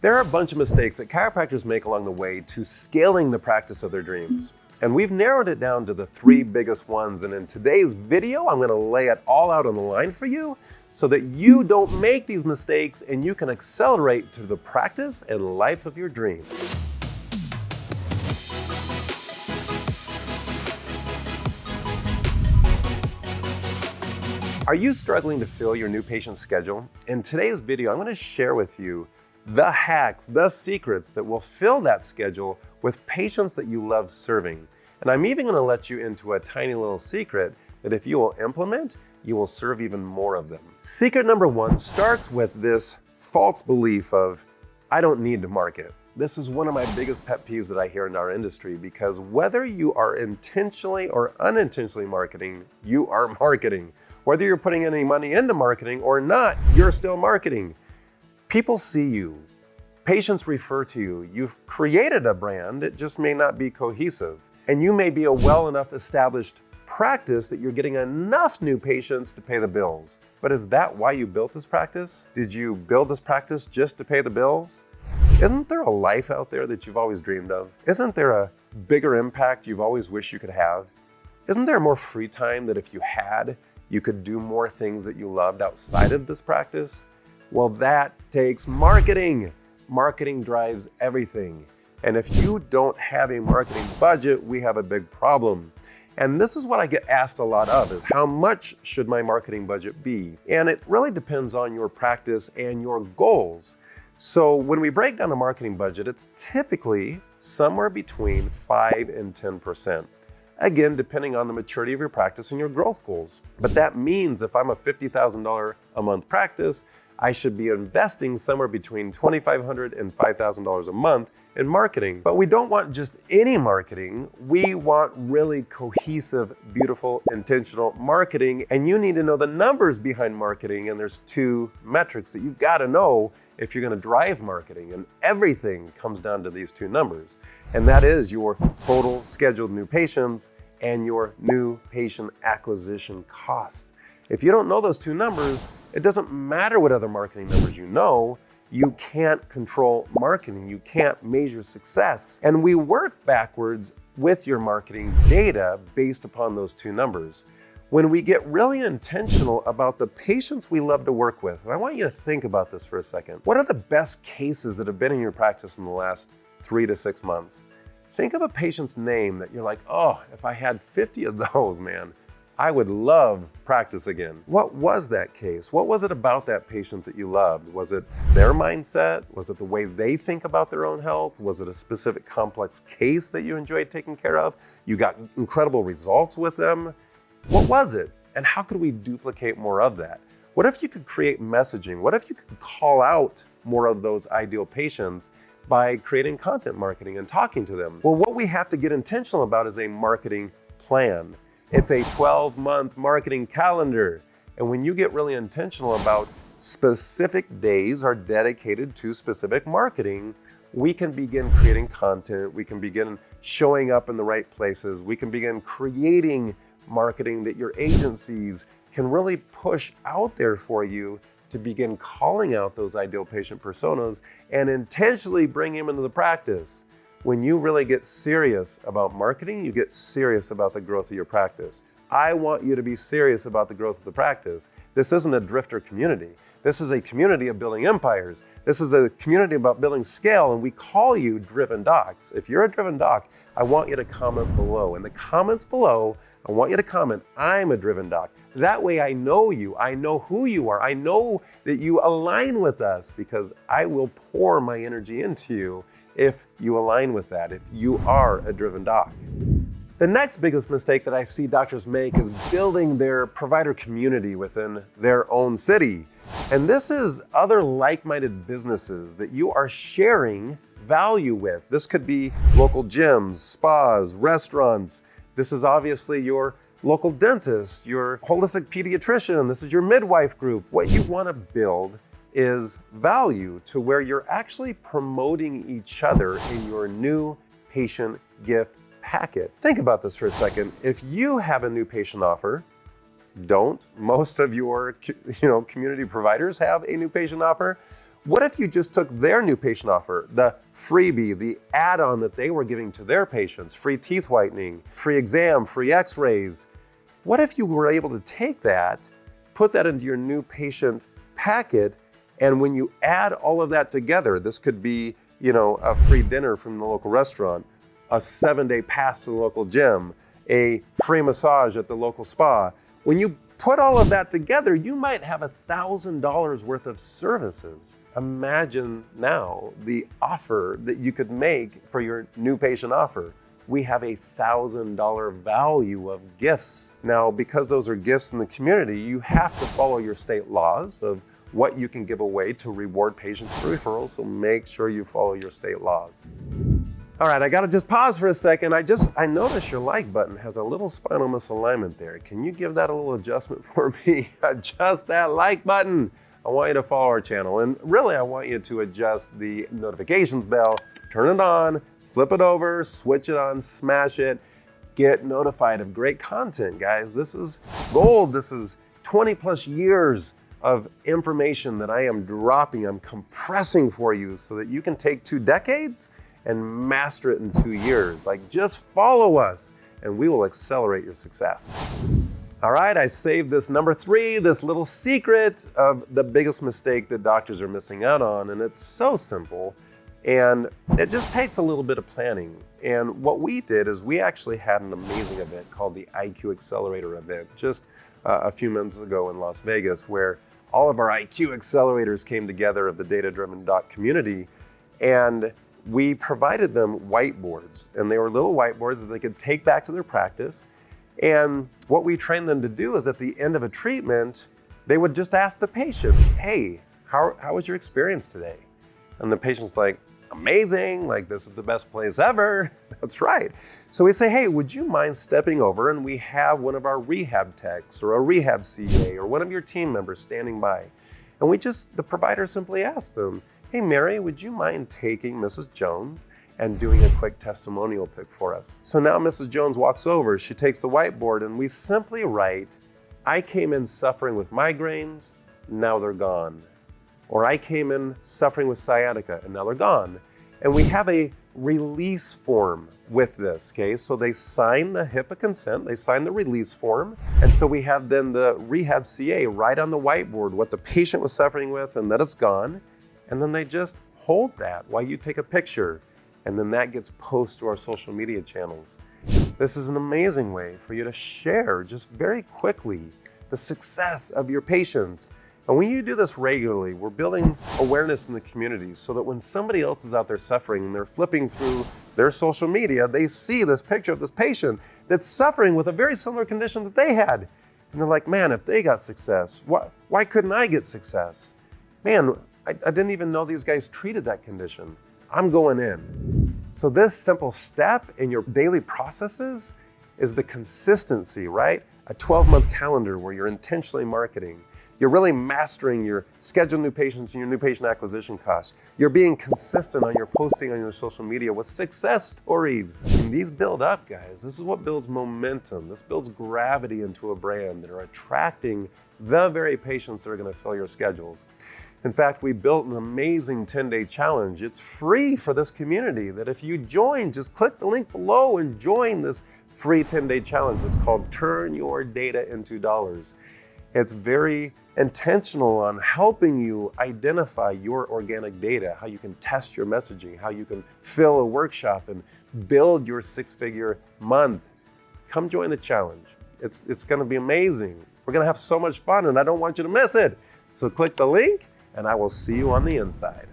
There are a bunch of mistakes that chiropractors make along the way to scaling the practice of their dreams. And we've narrowed it down to the 3 biggest ones. And in today's video, I'm gonna lay it all out on the line for you so that you don't make these mistakes and you can accelerate to the practice and life of your dreams. Are you struggling to fill your new patient schedule? In today's video, I'm going to share with you the hacks, the secrets that will fill that schedule with patients that you love serving. And I'm even going to let you into a tiny little secret that if you will implement, you will serve even more of them. Secret number 1 starts with this false belief of, I don't need to market. This is one of my biggest pet peeves that I hear in our industry, because whether you are intentionally or unintentionally marketing, you are marketing. Whether you're putting any money into marketing or not, you're still marketing. People see you. Patients refer to you. You've created a brand. It just may not be cohesive. And you may be a well enough established practice that you're getting enough new patients to pay the bills. But is that why you built this practice? Did you build this practice just to pay the bills? Isn't there a life out there that you've always dreamed of? Isn't there a bigger impact you've always wished you could have? Isn't there more free time that if you had, you could do more things that you loved outside of this practice? Well, that takes marketing. Marketing drives everything. And if you don't have a marketing budget, we have a big problem. And this is what I get asked a lot of, is how much should my marketing budget be? And it really depends on your practice and your goals. So when we break down the marketing budget, it's typically somewhere between 5 and 10%. Again, depending on the maturity of your practice and your growth goals. But that means if I'm a $50,000 a month practice, I should be investing somewhere between $2,500 and $5,000 a month in marketing. But we don't want just any marketing. We want really cohesive, beautiful, intentional marketing. And you need to know the numbers behind marketing. And there's 2 metrics that you've got to know if you're going to drive marketing. And everything comes down to these 2 numbers. And that is your total scheduled new patients and your new patient acquisition cost. If you don't know those 2 numbers, it doesn't matter what other marketing numbers you know. You can't control marketing. You can't measure success. And we work backwards with your marketing data based upon those 2 numbers. When we get really intentional about the patients we love to work with, and I want you to think about this for a second. What are the best cases that have been in your practice in the last 3 to 6 months? Think of a patient's name that you're like, oh, if I had 50 of those, man, I would love practice again. What was that case? What was it about that patient that you loved? Was it their mindset? Was it the way they think about their own health? Was it a specific complex case that you enjoyed taking care of? You got incredible results with them? What was it? And how could we duplicate more of that? What if you could create messaging? What if you could call out more of those ideal patients by creating content marketing and talking to them? Well, what we have to get intentional about is a marketing plan. It's a 12-month marketing calendar. And when you get really intentional about specific days are dedicated to specific marketing, we can begin creating content. We can begin showing up in the right places. We can begin creating marketing that your agencies can really push out there for you to begin calling out those ideal patient personas and intentionally bring them into the practice. When you really get serious about marketing, you get serious about the growth of your practice. I want you to be serious about the growth of the practice. This isn't a drifter community. This is a community of building empires. This is a community about building scale, and we call you driven docs. If you're a driven doc, I want you to comment below. In the comments below, I want you to comment, I'm a driven doc. That way I know you, I know who you are, I know that you align with us, because I will pour my energy into you if you align with that, if you are a driven doc. The next biggest mistake that I see doctors make is building their provider community within their own city. And this is other like-minded businesses that you are sharing value with. This could be local gyms, spas, restaurants. This is obviously your local dentist, your holistic pediatrician. This is your midwife group. What you want to build is value to where you're actually promoting each other in your new patient gift packet. Think about this for a second. If you have a new patient offer, most of your community providers have a new patient offer. What if you just took their new patient offer, the freebie, the add-on that they were giving to their patients, free teeth whitening, free exam, free x-rays? What if you were able to take that, put that into your new patient packet, and when you add all of that together, this could be, a free dinner from the local restaurant, a 7-day pass to the local gym, a free massage at the local spa. When you put all of that together, you might have $1,000 worth of services. Imagine now the offer that you could make for your new patient offer. We have $1,000 value of gifts. Now, because those are gifts in the community, you have to follow your state laws of what you can give away to reward patients for referrals, so make sure you follow your state laws. All right, I gotta just pause for a second. I noticed your like button has a little spinal misalignment there. Can you give that a little adjustment for me? Adjust that like button. I want you to follow our channel, and really I want you to adjust the notifications bell, turn it on, flip it over, switch it on, smash it, get notified of great content, guys. This is gold. This is 20 plus years of information that I am dropping, I'm compressing for you so that you can take 2 decades and master it in 2 years. Like, just follow us and we will accelerate your success. All right, I saved this number 3, this little secret of the biggest mistake that doctors are missing out on, and it's so simple. And it just takes a little bit of planning. And what we did is we actually had an amazing event called the IQ Accelerator event just a few months ago in Las Vegas, where all of our IQ accelerators came together of the data-driven doc community, and we provided them whiteboards, and they were little whiteboards that they could take back to their practice. And what we trained them to do is at the end of a treatment, they would just ask the patient, hey, how was your experience today? And the patient's like, amazing, like this is the best place ever. That's right. So we say, hey, would you mind stepping over, and we have one of our rehab techs or a rehab CA or one of your team members standing by. And the provider simply asked them, hey, Mary, would you mind taking Mrs. Jones and doing a quick testimonial pic for us? So now Mrs. Jones walks over, she takes the whiteboard, and we simply write, I came in suffering with migraines, now they're gone. Or I came in suffering with sciatica and now they're gone. And we have a release form with this, okay? So they sign the HIPAA consent, they sign the release form. And so we have then the rehab CA write on the whiteboard what the patient was suffering with and that it's gone. And then they just hold that while you take a picture. And then that gets posted to our social media channels. This is an amazing way for you to share just very quickly the success of your patients. And when you do this regularly, we're building awareness in the community so that when somebody else is out there suffering and they're flipping through their social media, they see this picture of this patient that's suffering with a very similar condition that they had. And they're like, man, if they got success, why couldn't I get success? Man, I didn't even know these guys treated that condition. I'm going in. So this simple step in your daily processes is the consistency, right? A 12-month calendar where you're intentionally marketing. You're really mastering your schedule new patients and your new patient acquisition costs. You're being consistent on your posting on your social media with success stories. And these build up, guys. This is what builds momentum. This builds gravity into a brand that are attracting the very patients that are going to fill your schedules. In fact, we built an amazing 10-day challenge. It's free for this community that if you join, just click the link below and join this free 10-day challenge. It's called Turn Your Data into Dollars. It's very intentional on helping you identify your organic data, how you can test your messaging, how you can fill a workshop and build your 6-figure month. Come join the challenge. It's gonna be amazing. We're gonna have so much fun and I don't want you to miss it. So click the link and I will see you on the inside.